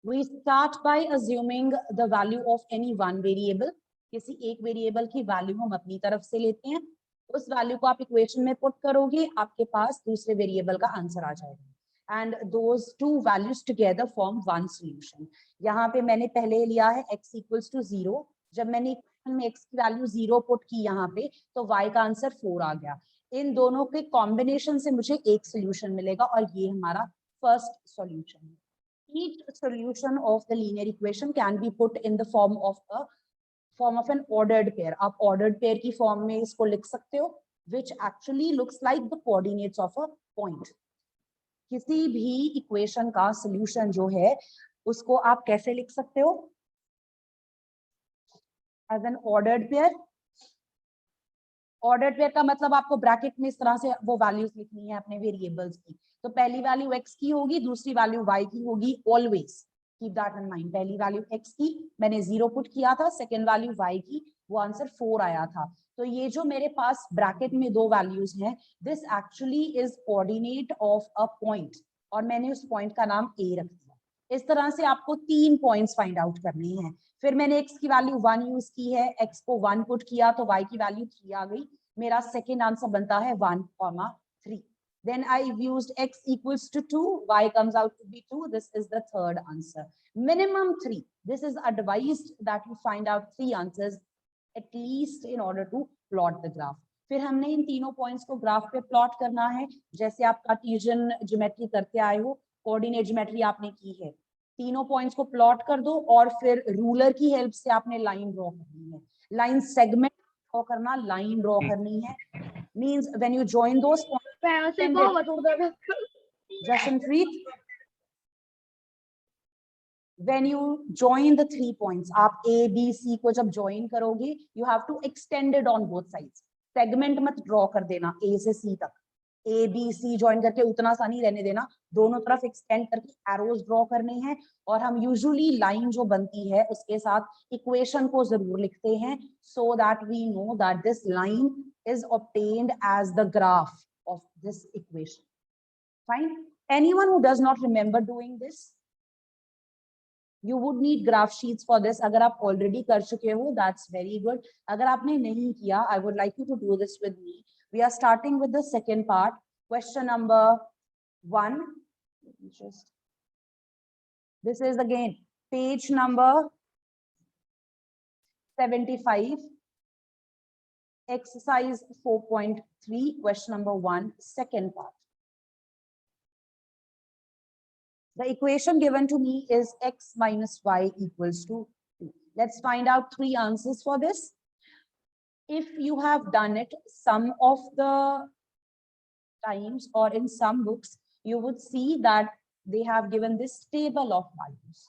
We start by assuming the value of any one variable. किसी एक variable की value हम अपनी तरफ से लेते हैं, उस वैल्यू को आप इक्वेशन में पुट करोगे, आपके पास दूसरे वेरिएबल का आंसर आ जाएगा and those two values together form one solution. यहाँ पे मैंने पहले लिया है x इक्वल्स टू 0। जब मैंने इक्वेशन में x की वैल्यू 0 पुट की यहाँ पे तो y का आंसर 4 आ गया। इन दोनों के कॉम्बिनेशन से मुझे एक सोल्यूशन मिलेगा और ये हमारा फर्स्ट सॉल्यूशन है। Each solution of the linear equation can be put in the form of an ordered pair. आप ordered pair की form में इसको लिख सकते हो, which actually looks like the coordinates of a point. किसी भी equation का solution जो है उसको आप कैसे लिख सकते हो? As an ordered pair. Ordered pair का मतलब आपको ब्रैकेट में इस तरह से वो वैल्यूज लिखनी है अपने वेरिएबल्स की। तो पहली वैल्यू x की होगी, दूसरी वैल्यू y की होगी, always keep that in mind. पहली वैल्यू x की मैंने 0 पुट किया था, सेकंड वैल्यू y की, वो आंसर 4 आया था। तो ये जो मेरे पास ब्रैकेट में दो वैल्यूज हैं, this actually is coordinate of a point और मैंने उस पॉइंट का नाम a रख दिया। इस तरह से आपको 3 पॉइंट्स फाइंड आउट करने हैं। फिर मैंने x की वैल्यू 1 यूज की है, x को 1 पुट किया तो y की वैल्यू 3 आ गई। मेरा सेकेंड आंसर बनता है 1,3। Then I used x equals to 2, y comes out to be 2. This is the third answer. Minimum 3. This is advised that you find out 3 answers at least in order to plot the graph. फिर हमने इन तीनों points को graph पे plot करना है, जैसे आप Cartesian geometry करते आए हो, कोऑर्डिनेट ज्योमेट्री आपने की है। तीनों पॉइंट्स को प्लॉट कर दो और फिर रूलर की हेल्प से आपने लाइन ड्रॉ करनी है। लाइन सेगमेंट ड्रॉ करना, लाइन ड्रॉ करनी है। Means when you join those points, Jashanpreet, when you join the 3 points, आप a b c को जब join करोगे, you have to extend it on both sides. Segment मत ड्रॉ कर देना a से c तक, a b c ज्वाइन करके उतना सा नहीं रहने देना, दोनों तरफ एक्सटेंड करके एरोज ड्रॉ करने हैं। और हम यूजुअली लाइन जो बनती है उसके साथ इक्वेशन को जरूर लिखते हैं, so that we know that this line is obtained as the graph of this equation. Fine. Anyone who does not remember doing this? You would need graph sheets for this. अगर आप already कर चुके हो, that's very good. अगर आपने नहीं किया, I would like you to do this with me. We are starting with the second part. Question number 1. This is again page number 75. Exercise 4.3. Question number 1. Second part. The equation given to me is x minus y equals to 2. Let's find out 3 answers for this. If you have done it some of the times or in some books, you would see that they have given this table of values.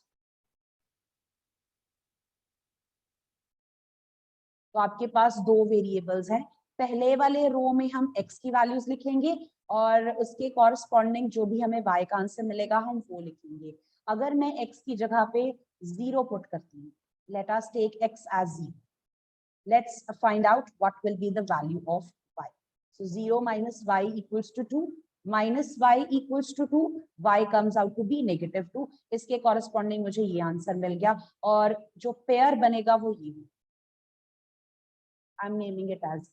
तो आपके पास दो variables हैं, पहले वाले रो में हम x की values लिखेंगे और उसके कॉरस्पॉन्डिंग जो भी हमें y का आंसर मिलेगा हम वो लिखेंगे। अगर मैं x की जगह पे 0 पुट करती हूँ, let us take x as 0. Let's find out what will be the value of y. So 0 minus y equals to 2, minus y equals to 2, y comes out to be negative 2. इसके corresponding मुझे ये answer मिल गया और जो pair बनेगा वो ये है। I'm naming it as.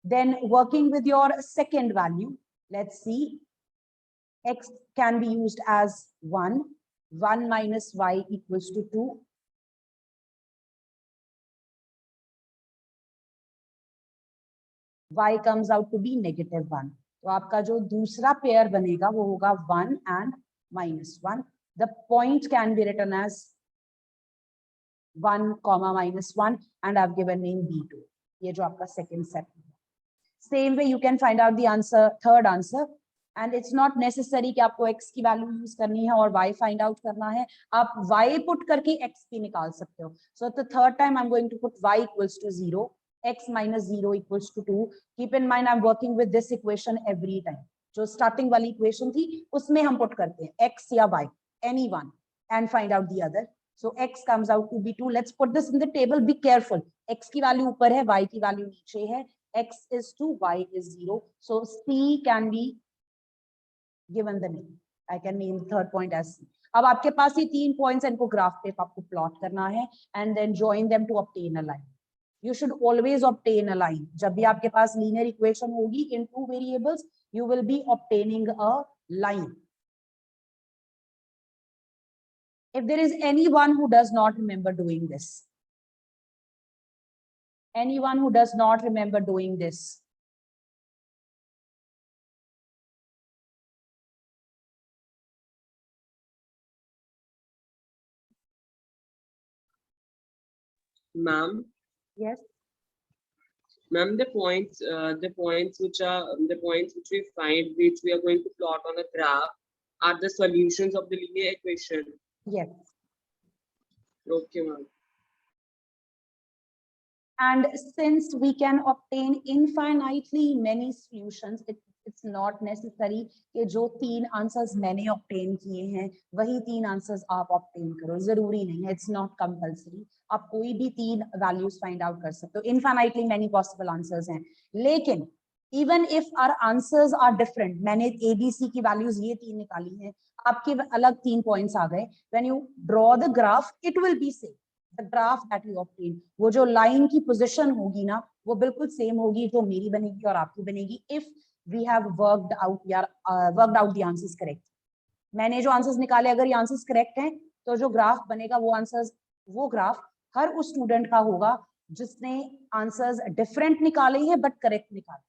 Then working with your second value, let's see, x can be used as 1. 1 minus y equals to 2. Y comes out to be negative 1. तो आपका जो दूसरा पेयर बनेगा वो होगा 1 and minus 1. The point can be written as 1 comma minus 1 and I've given name B2. ये जो आपका second step है. Same way you can find out the answer, third answer, and it's not necessary कि आपको x की value use करनी है और y फाइंड आउट करना है, आप y पुट करके x भी निकाल सकते हो. So the third time I'm going to put y equals to 0, x minus 0 equals to 2. Keep in mind I'm working with this equation every time. जो starting वाली equation थी उसमें हम पुट करते हैं x या y, any one, and find out the other. So x comes out to be 2. Let's put this in the table. Be careful. x की value ऊपर है, y की वैल्यू नीचे है. X is 2, y is 0. So C can be given the name. I can name third point as C. अब आपके पास ये 3 points, इनको ग्राफ पे आपको प्लॉट करना है and then join them to obtain a line. You should always obtain a line. जब भी आपके पास linear equation होगी in 2 variables, you will be obtaining a line. If there is anyone who does not remember doing this, anyone who does not remember doing this, ma'am. yes, Ma'am, the points which we find, which we are going to plot on a graph, are the solutions of the linear equation. yes. Okay, ma'am. And since we can obtain infinitely many solutions, it's not necessary कि जो 3 answers मैंने obtain किए हैं वही 3 answers आप obtain करो, जरूरी नहीं है. It's not compulsory. आप कोई भी 3 values find out कर सकते हो. Infinitely many possible answers हैं. लेकिन even if our answers are different, मैंने ABC की values ये 3 निकाली हैं, आपके अलग 3 points आ गए. When you draw the graph, it will be same. The graph that you obtain, वो जो लाइन की पोजीशन होगी ना, वो बिल्कुल सेम होगी जो मेरी बनेगी और आपकी बनेगी. If we have worked out the answers correct. मैंने जो आंसर्स निकाले, अगर ये आंसर्स करेक्ट हैं, तो जो ग्राफ बनेगा वो ग्राफ हर उस स्टूडेंट का होगा जिसने आंसर्स डिफरेंट निकाले हैं बट करेक्ट निकाले.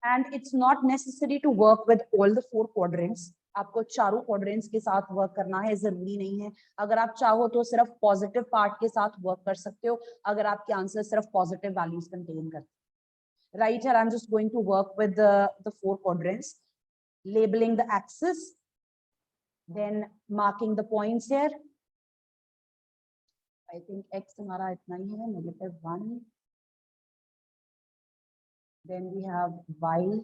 And it's not necessary to work with all the 4 quadrants. आपको चारों क्वाड्रेंट्स के साथ वर्क करना है, जरूरी नहीं है. अगर आप चाहो तो सिर्फ पॉजिटिव पार्ट के साथ वर्क कर सकते हो, अगर आपके आंसर सिर्फ पॉजिटिव वैल्यूज कंटेन करते हैं. Right here, I'm just going to work with the 4 quadrants, labeling the axis, then marking the points here. I think x हमारा इतना ही है, -1. Then we have y.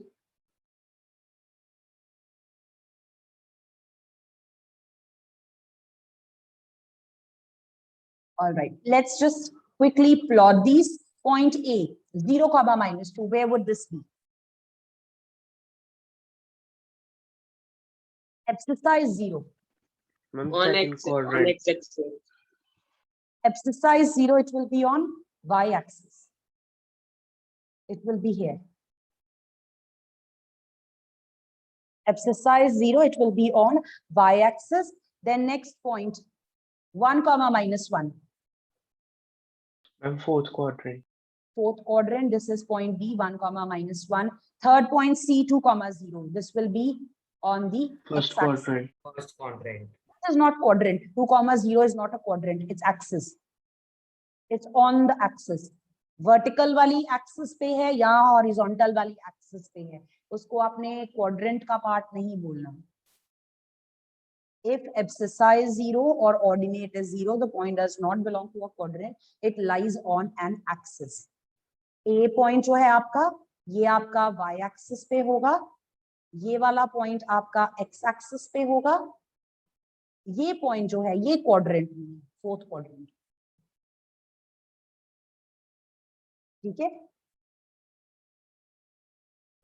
All right, let's just quickly plot these. Point A, 0, -2. Where would this be? Exercise 0. On x-axis. Exercise 0, it will be on y-axis. It will be here. Exercise 0, it will be on y-axis. Then next point, 1, -1. And fourth quadrant. Fourth quadrant, this is point B, 1, -1. Third point C, 2, 0. This will be on the First x-axis. quadrant. First quadrant. This is not quadrant. 2, 0 is not a quadrant. It's axis. It's on the axis. Vertical वाली axis पे है या horizontal वाली axis पे है. उसको आपने quadrant का part नहीं बोलना. If abscissa is 0 or ordinate is 0, the point does not belong to a quadrant. It lies on an axis. A point जो है आपका, ये आपका y axis पे होगा. ये वाला point आपका x axis पे होगा. ये point जो है ये quadrant में है, fourth quadrant. ठीक है?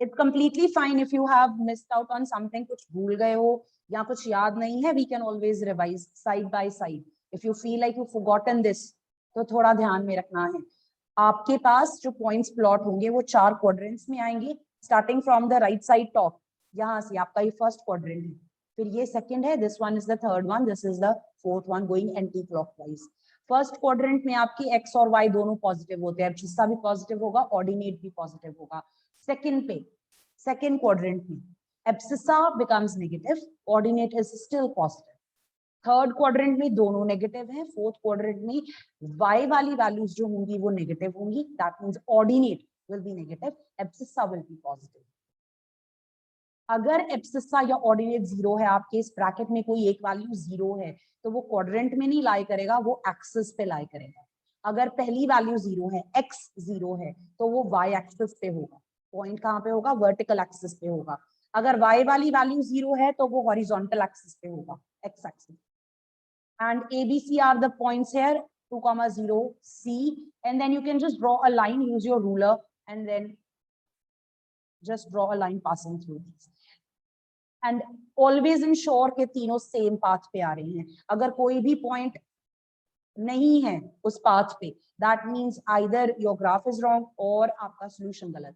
It's completely fine if you have missed out on something, कुछ भूल गए हो या कुछ याद नहीं है, we can always revise side by side. If you feel like you've forgotten this, तो थोड़ा ध्यान में रखना है. आपके पास जो points plot होंगे वो 4 quadrants में आएंगे, starting from the right side top. यहाँ से आपका ये first quadrant है, फिर ये second है, this one is the third one, this is the fourth one going anti-clockwise. First quadrant में आपकी x और y दोनों पॉजिटिव होते हैं, हिस्सा भी पॉजिटिव होगा, ऑर्डिनेट भी पॉजिटिव होगा. सेकंड पे, सेकंड क्वाड्रेंट में abscissa becomes negative, ordinate is still positive. Third quadrant में दोनों नेगेटिव हैं, फोर्थ क्वाड्रेंट में y वाली वैल्यूज जो होंगी वो नेगेटिव होंगी. That means ordinate will be negative, abscissa will be positive. अगर एब्सिसा या ऑर्डिनेट 0 है, आपके इस ब्रैकेट में कोई एक वैल्यू 0 है, तो वो क्वाड्रेंट में नहीं लाई करेगा, वो एक्सिस पे लाई करेगा. अगर पहली वैल्यू 0 है, x 0 है, तो वो y एक्सिस पे होगा. पॉइंट कहाँ पे होगा? वर्टिकल एक्सिस पे होगा. अगर y वाली वैल्यू 0 है, तो वो हॉरिजॉन्टल एक्सिस पे होगा, x axis. And ABC are the points here, 2, 0, C, and then you can just draw a line, use your ruler, and then just draw a line passing through these and always ensure कि तीनों same path पे आ रही हैं. अगर कोई भी point नहीं है उस पाथ पे, that means either your graph is wrong और आपका solution गलत.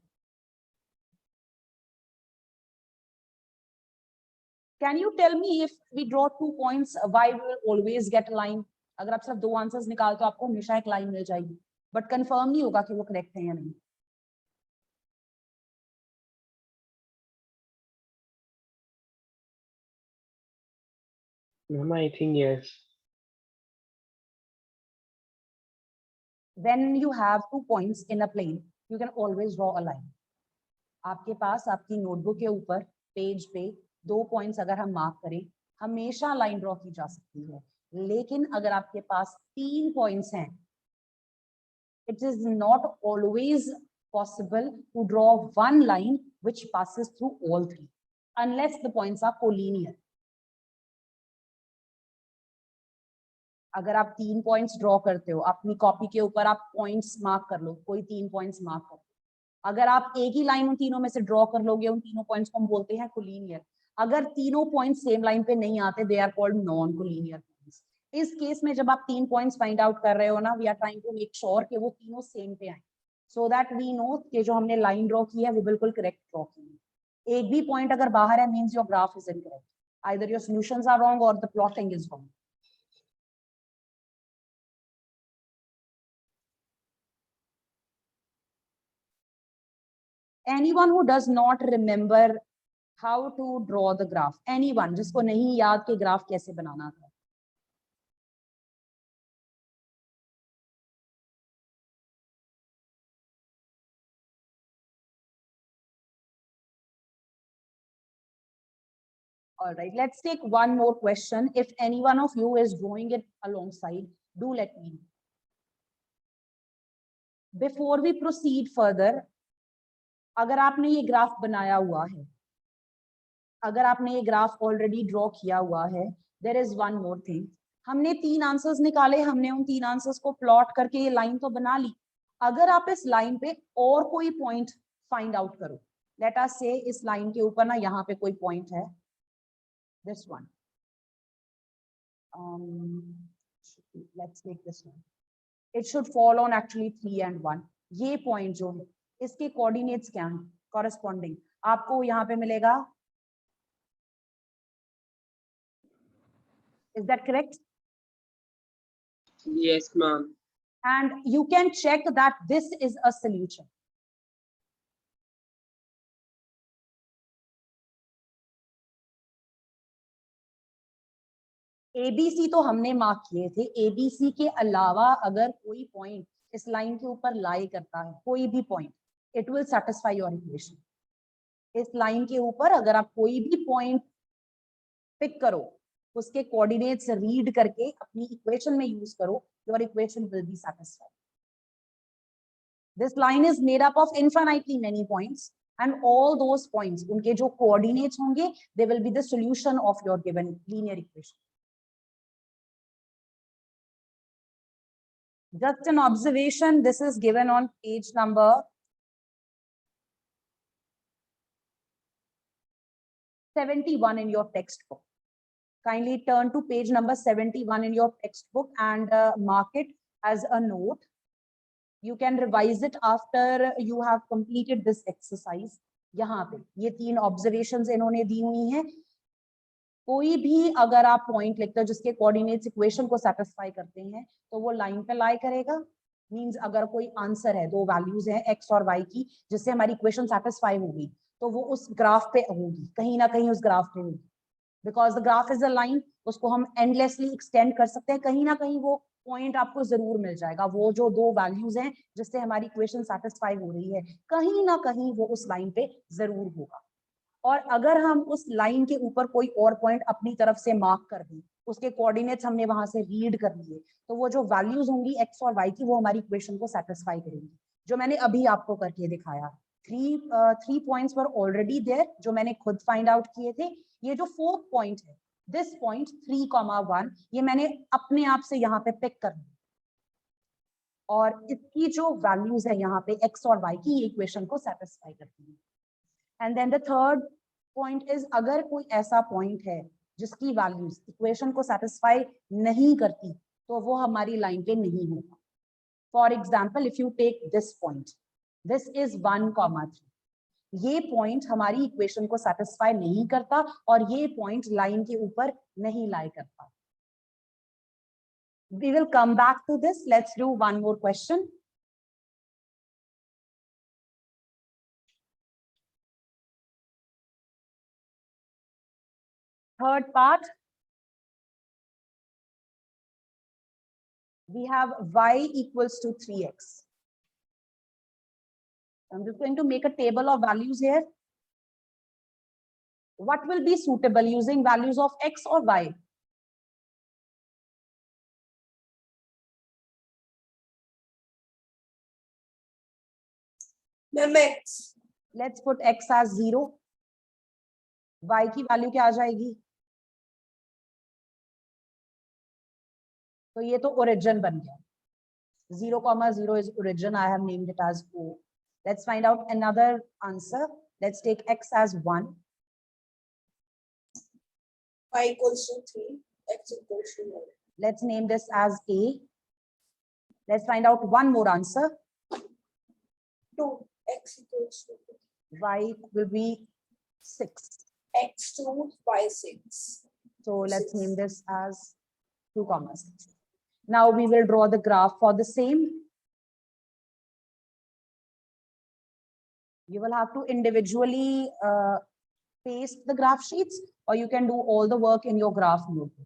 Can you tell me if we draw 2 points, why we will always get a line? अगर आप सिर्फ 2 आंसर्स निकाल तो आपको हमेशा एक लाइन मिल जाएगी, बट कंफर्म नहीं होगा कि वो करेक्ट है या नहीं. Ma'am, I think yes. When you have 2 points in a plane, you can always draw a line. आपके पास आपकी नोटबुक के ऊपर पेज पे 2 पॉइंट्स अगर हम मार्क करें, हमेशा लाइन ड्रॉ की जा सकती है. लेकिन अगर आपके पास 3 पॉइंट्स हैं, it is not always possible to draw one line which passes through all 3 unless the points are collinear. अगर आप 3 पॉइंट्स ड्रॉ करते हो, अपनी कॉपी के ऊपर आप पॉइंट्स मार्क कर लो, कोई 3 पॉइंट्स मार्क कर लो. अगर आप एक ही लाइन उन तीनों में से ड्रॉ कर लोगे, उन तीनों पॉइंट्स को हम बोलते हैं कोलिनियर. अगर तीनों पॉइंट्स सेम लाइन पे नहीं आते, they are called non collinear points. इस केस में जब आप 3 पॉइंट्स फाइंड आउट कर रहे हो ना, we are trying to make sure कि वो तीनों सेम पे आए, सो दैट वी नो कि जो हमने लाइन ड्रॉ की है वो बिल्कुल करेक्ट ड्रॉ की है. एक भी पॉइंट अगर बाहर है, means your graph is incorrect, either your solutions are wrong और the plotting is wrong. Anyone who does not remember how to draw the graph, anyone जिसको नहीं याद कि ग्राफ कैसे बनाना था. All right, let's take one more question. If any one of you is drawing it alongside, do let me know. Before we proceed further, अगर आपने ये graph बनाया हुआ है, अगर आपने ये ग्राफ ऑलरेडी ड्रॉ किया हुआ है, there is one more thing. हमने 3 आंसर्स निकाले, हमने उन 3 आंसर्स को प्लॉट करके ये लाइन तो बना ली. अगर आप इस लाइन पे और कोई पॉइंट फाइंड आउट करो, लेट अस से इस लाइन के ऊपर ना यहाँ पे कोई पॉइंट है, this one, let's take this one. It should fall on actually 3 and 1. ये पॉइंट जो है, इसके कोऑर्डिनेट्स क्या हैं कॉरेस्पॉन्डिंग, आपको यहाँ पे मिलेगा. Is that correct? Yes, ma'am. And you can check that this is a solution. ABC तो हमने मार्क किए थे. ABC के अलावा अगर कोई पॉइंट इस लाइन के ऊपर लाई करता है, कोई भी point, it will satisfy your equation. इस लाइन के ऊपर अगर आप कोई भी पॉइंट पिक करो, उसके कोऑर्डिनेट्स रीड करके अपनी इक्वेशन में यूज करो, your equation will be satisfied. This line is made up of infinitely many points, and all those points, उनके जो coordinates होंगे, they will be the solution of your given linear equation. Just an observation, this is given on page number 71 in your textbook. Kindly turn to page number 71 in your textbook and mark it as a note. You can revise it after you have completed this exercise. यहाँ पे ये 3 observations इन्होंने दी हुई हैं. कोई भी अगर आप पॉइंट लिखते हो जिसके कोऑर्डिनेट्स इक्वेशन को सेटिस्फाई करते हैं, तो वो लाइन पे लाई करेगा. मींस अगर कोई आंसर है, 2 वैल्यूज हैं x और y की, जिससे हमारी इक्वेशन सेटिस्फाई होगी, तो वो उस ग्राफ पे होगी, कहीं ना कहीं उस ग्राफ पे होगी. Because the graph is a line, उसको हम एंडलेसली एक्सटेंड कर सकते हैं, कहीं ना कहीं वो पॉइंट आपको जरूर मिल जाएगा. वो जो 2 वैल्यूज हैं जिससे हमारी इक्वेशन सेटिस्फाई हो रही है, कहीं ना कहीं वो उस लाइन पे जरूर होगा. और अगर हम उस लाइन के ऊपर कोई और पॉइंट अपनी तरफ से मार्क कर दें, उसके कोऑर्डिनेट्स हमने वहां से रीड कर लिए, तो वो जो वैल्यूज होंगी x और y की, वो हमारी इक्वेशन को सेटिस्फाई करेंगी, जो मैंने अभी आपको करके दिखाया. 3 पॉइंट्स वर ऑलरेडी देयर, जो मैंने खुद फाइंड आउट किए थे. ये जो 4th पॉइंट है, दिस पॉइंट 3,1, ये मैंने अपने आप से यहाँ पे पिक कर लिया, और इसकी जो वैल्यूज है यहाँ पे x और y की, ये इक्वेशन को सेटिस्फाई करती है. And then the third point is, अगर कोई ऐसा पॉइंट है जिसकी वैल्यूज इक्वेशन को सेटिस्फाई नहीं करती तो वो हमारी लाइन पे नहीं होगा. For example, if you take this point, this is 1,3. ये पॉइंट हमारी इक्वेशन को सेटिस्फाई नहीं करता और ये पॉइंट लाइन के ऊपर नहीं लाई करता. We will come back to this. Let's do one more question. Third part. We have y equals to 3x. I'm just going to make a table of values here. What will be suitable, using values of x or y? x. Let's put x as 0. y की value क्या आ जाएगी? तो ये तो origin बन गया. 0,0 is origin. I have named it as O. Let's find out another answer. Let's take x as 1. Y equals to 3. X equals to 1. Let's name this as A. Let's find out one more answer. 2. X equals to 2. Y will be 6. X 2, Y 6. So let's 6. name this as 2,6. Now we will draw the graph for the same. You will have to individually paste the graph sheets, or you can do all the work in your graph notebook.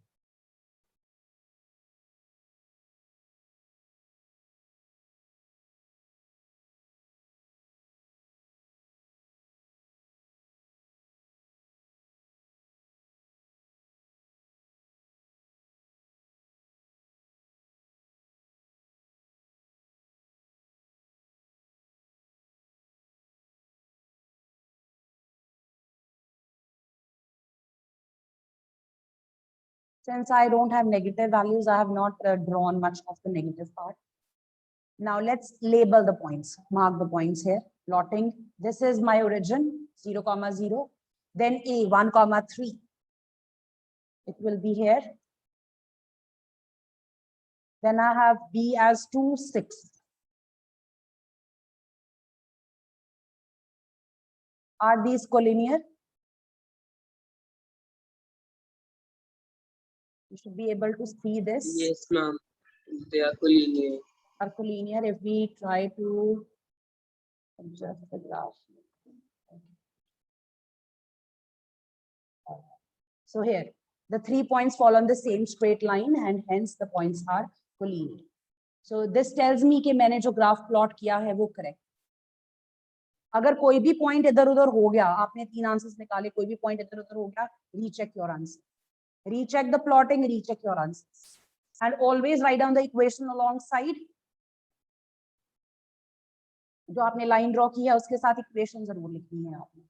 Since I don't have negative values, I have not drawn much of the negative part. Now let's label the points, mark the points here, plotting. This is my origin, 0,0. Then A, 1,3. It will be here. Then I have B as 2, 6. Are these collinear? You should be able to see this. Yes, ma'am. They are collinear. Are collinear if we try to adjust the graph. So here, the 3 points fall on the same straight line and hence the points are collinear. So this tells me कि मैंने जो graph plot किया है वो correct. अगर कोई भी point इधर उधर हो गया, आपने 3 answers निकाले, कोई भी point इधर उधर हो गया, recheck your answer. Recheck the plotting, recheck your answers. And always write down the equation alongside. जो आपने line draw की है उसके साथ equation जरूर लिखनी है आपने.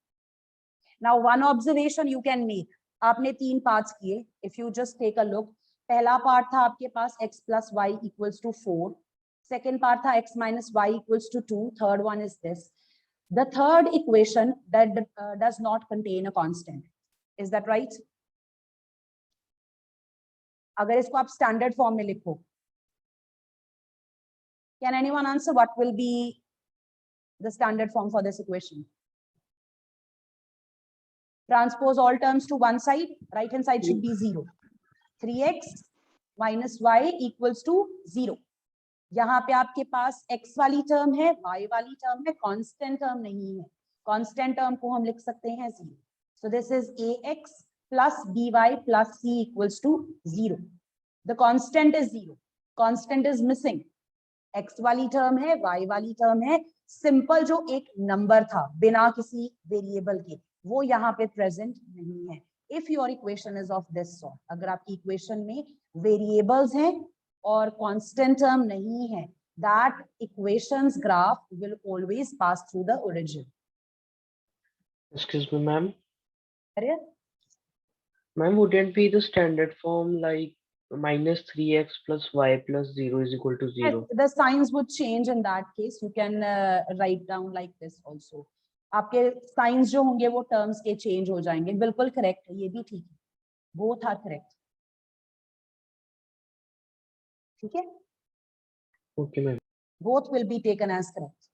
Now one observation you can make. आपने 3 parts किए. If you just take a look, पहला part था आपके पास x plus y equals to 4. Second part था x minus y equals to 2. Third one is this. The third equation that does not contain a constant. Is that right? अगर इसको आप standard form में लिखो. Can anyone answer what will be the standard form for this equation? Transpose all terms to one side, right hand side should be 0. 3x minus y equals to 0. यहाँ पे आपके पास x वाली term है, y वाली term है, constant term नहीं है. Constant term को हम लिख सकते हैं 0. So this is ax plus by plus c equals to 0. The constant is 0. Constant is missing. x वाली टर्म है, y वाली टर्म है. Simple जो एक नंबर था बिना किसी वेरिएबल के, वो यहाँ पे प्रेजेंट नहीं है. If your equation is of this sort, अगर आपकी इक्वेशन में वेरिएबल्स हैं और कांस्टेंट टर्म नहीं है, that equation's graph will always pass through the origin. Excuse me, ma'am. Correct? Ma'am, wouldn't be the standard form like minus 3x plus y plus 0 is equal to 0? Yes, the signs would change in that case. You can write down like this also. आपके science जो होंगे वो terms के change हो जाएंगे। बिल्कुल correct है, ये भी ठीक है, बोथ आर करेक्ट। ठीक है, Okay, ma'am. both will be taken as correct.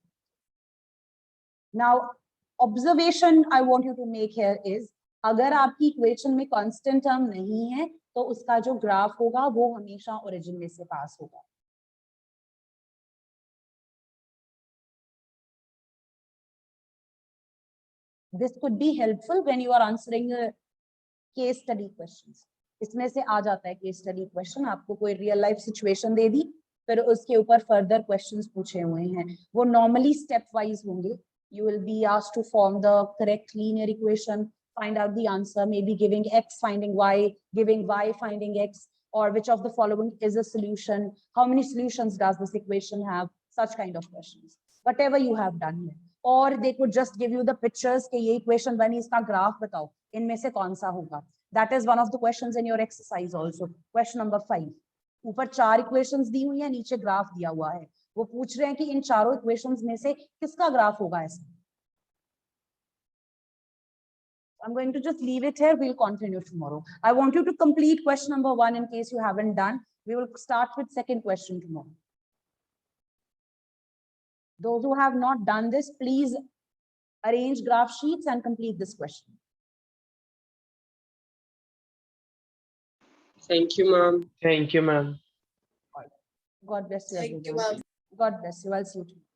Now, observation I want you to make here is, अगर आपकी इक्वेशन में कांस्टेंट टर्म नहीं है तो उसका जो ग्राफ होगा वो हमेशा ओरिजिन में से पास होगा। This could be helpful when you are answering a case study questions. इसमें से आ जाता है केस स्टडी क्वेश्चन, आपको कोई रियल लाइफ सिचुएशन दे दी, फिर उसके ऊपर फर्दर क्वेश्चंस पूछे हुए हैं, वो नॉर्मली स्टेप वाइज होंगे। You will be asked to form the correct linear equation, find out the answer, maybe giving x finding y, giving y finding x, or which of the following is a solution, how many solutions does this equation have, such kind of questions, whatever you have done here. Or they could just give you the pictures कि ये equation बनी, इसका graph बताओ, इनमें से कौन सा होगा। That is one of the questions in your exercise also. Question number 5. ऊपर 4 equations दी हुई है, नीचे ग्राफ दिया हुआ है, वो पूछ रहे हैं कि इन चारों इक्वेशंस में से किसका ग्राफ होगा ऐसा। I'm going to just leave it here. We'll continue tomorrow. I want you to complete question number 1 in case you haven't done. We will start with second question tomorrow. Those who have not done this, please arrange graph sheets and complete this question. Thank you, ma'am. Thank you, ma'am. God bless you. Thank you, everyone. ma'am. God bless you. I'll see you tomorrow.